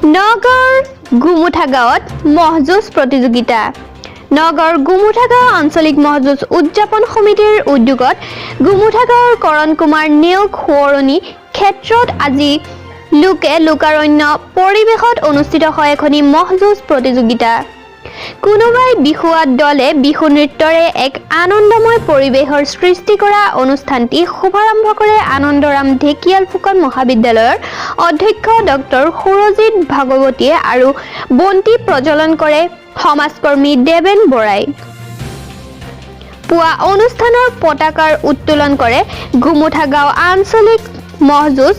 নগৰ গুমুঠা গাঁৱত মহযুঁজ প্ৰতিযোগিতা। নগৰ গুমুঠা গাঁও আঞ্চলিক মহযুঁজ উদযাপন সমিতিৰ উদ্যোগত গুমুঠা গাঁৱৰ কৰণ কুমাৰ নেওগ সোঁৱৰণী ক্ষেত্ৰত আজি লোকাৰণ্য পৰিৱেশত অনুষ্ঠিত হয় এখনি মহযুঁজ প্ৰতিযোগিতা। কোনোবাই বিহুৱাত দলে বিহু নৃত্যৰে এক আনন্দময় পৰিৱেশৰ সৃষ্টি কৰা অনুষ্ঠানটি শুভাৰম্ভ কৰে আনন্দৰাম ঢেকিয়াল ফুকন মহাবিদ্যালয়ৰ অধ্যক্ষ ডক্টৰ সুৰজিৎ ভাগৱতীয়ে আৰু বন্তি প্ৰজ্বলন কৰে সমাজকৰ্মী দেৱেন বৰাই। পুৱা অনুষ্ঠানৰ পতাকাৰ উত্তোলন কৰে গুমুঠা গাঁও আঞ্চলিক মহযুঁজ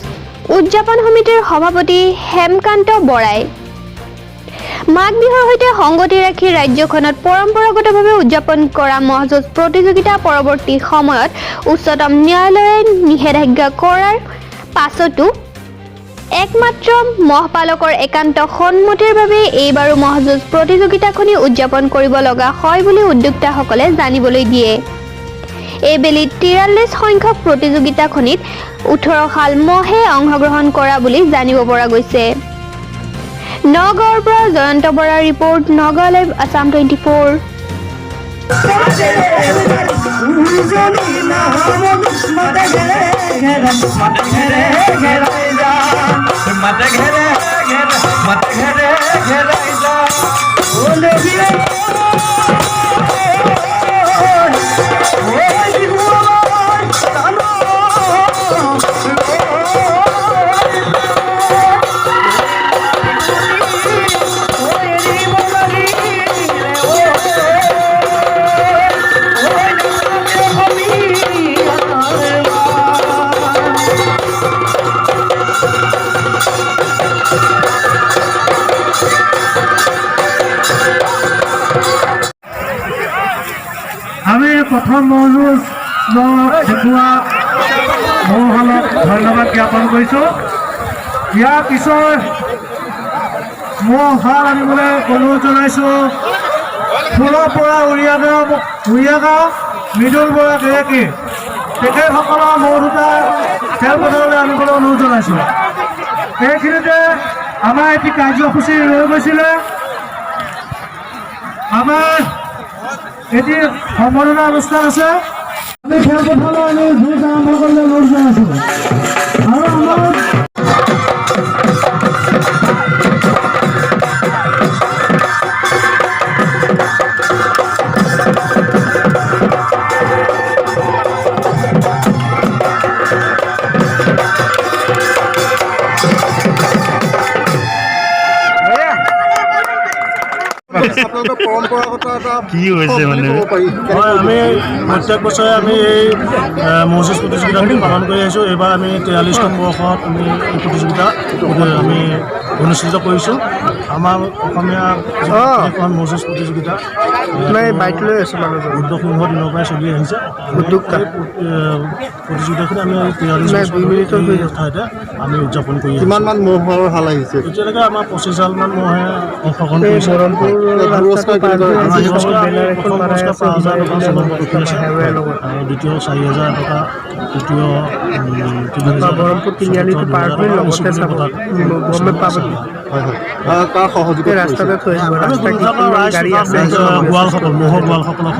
উদযাপন সমিতিৰ সভাপতি হেমকান্ত বৰাই। মাঘ বিহুৰ সৈতে সংগতি ৰাখি ৰাজ্যখনত পৰম্পৰাগতভাৱে উদযাপন কৰা মহযুঁজ প্ৰতিযোগিতা পৰৱৰ্তী সময়ত উচ্চতম ন্যায়ালয়ে নিষেধাজ্ঞা কৰাৰ পাছতো একমাত্ৰ মহপালকৰ একান্ত সন্মতিৰ বাবে এইবাৰো মহযুঁজ প্ৰতিযোগিতাখনি উদযাপন কৰিব লগা হয় বুলি উদ্যোক্তাসকলে জানিবলৈ দিয়ে। এইবেলি 43 সংখ্যক প্ৰতিযোগিতাখনিত 18 হাল মহে অংশগ্ৰহণ কৰা বুলি জানিব পৰা গৈছে। নগৰৰ পৰা জয়ন্ত বৰাৰ ৰিপৰ্ট, নগাঁও লাইভ আছাম 24। আমি প্ৰথম মহযুঁজ দেখুওৱা মহোহলক ধন্যবাদ জ্ঞাপন কৰিছোঁ। ইয়াৰ পিছৰ মহহাল আনিবলৈ অনুৰোধ জনাইছোঁ ফুলৰ পৰা উৰিয়াগাঁও মৃদুল বৰা গেৰেকী তেখেতসকলৰ মহ দুটা খেলপথাৰলৈ আনিবলৈ অনুৰোধ জনাইছোঁ। এইখিনিতে আমাৰ এটি কাৰ্যসূচী ৰৈ গৈছিলে। আমাৰ এটি সম্বৰ্ধনা অনুষ্ঠান আছে। আমি খেলপথাৰলৈ আমি যুঁজ আৰম্ভ কৰিবলৈ অনুৰোধ জনাইছোঁ। আৰু আমাৰ কি হৈছে মানে হয়, আমি প্ৰত্যেক বছৰে আমি এই মহযুঁজ প্ৰতিযোগিতাখিনি পালন কৰি আহিছোঁ। এইবাৰ আমি 43তম বৰ্ষত আমি এই প্ৰতিযোগিতা আমি অনুষ্ঠিত কৰিছোঁ। আমাৰ অসমীয়া এখন মহযুঁজ প্ৰতিযোগিতা বাইকলৈ আছোঁ ৰুদ্ৰসিংহৰ দিনৰ পৰাই চলি আহিছে। প্ৰতিযোগিতাখিনি আমি 43 ঠাইতে আমি উদযাপন কৰি আছোঁ। কিমানমান মহৰ হাল আহিছে এতিয়ালৈকে আমাৰ 25 হালমান মহে অংশগ্ৰহণ কৰিছে। দ্বিতীয় 4,000 টকা, তৃতীয় ব্ৰহ্মপুৰ তিনিআলিটো পাৰ কৰি লগতে চাব গমে পাব। তাৰ সহযোগত ৰাস্তাতে থৈ গাড়ী আছে গোৱালসকল মহৰ গোৱালসকলৰ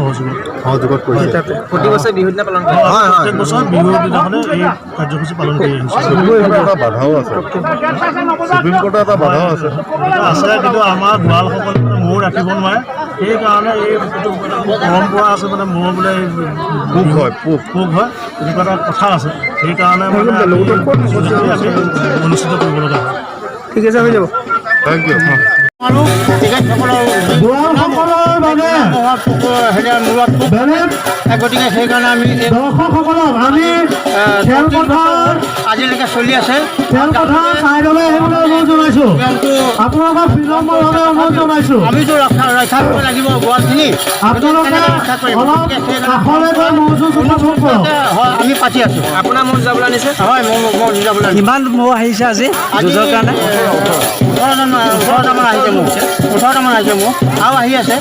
সহযোগত কৰিছে। প্ৰতি বছৰে বিহু দিনা পালন কৰে। প্ৰত্যেক বছৰ বিহুৰ দিনাখনে এই কাৰ্যসূচী পালন কৰি আহিছে। এটা বাধাও আছে, সুপ্ৰিম কোৰ্টৰ এটা বাধাও আছে আছে, কিন্তু আমাৰ গোৱালসকল মহ ৰাখিব নোৱাৰে। সেইকাৰণে এই পৰম্পৰা আছে, মানে মহ বোলে পোক হয় তেনেকুৱা এটা কথা আছে। সেইকাৰণে মানে আমি অনুষ্ঠিত কৰিব লগা হয়। ঠিক আছে, হৈ যাব। Thank you. গতিকে সেইকাৰণে আমি দৰ্শকসকলক আমি খেলপথাৰ আজিলৈকে চলি আছে। খেলপথাৰ চাইডলৈ আহিবলৈ অনুৰোধ জনাইছোঁ। আপোনালোকক বিলম্বভাৱে অনুৰোধ জনাইছোঁ। আমিতো ৰক্ষা কৰিব লাগিব গোৱালখিনি। আপোনালোকে অলপ কাষলৈ গৈ মহযুঁজ উদযাপন কৰক। হয়, আমি পাতি আছোঁ। আপোনাৰ মন যাবলৈ আনিছে? হয়, মোৰ যাবলৈ। কিমান মহ আহিছে আজি যুঁজৰ কাৰণে? 18টামান আহিছে মোৰ, 18টামান আহিছে মোৰ, আৰু আহি আছে।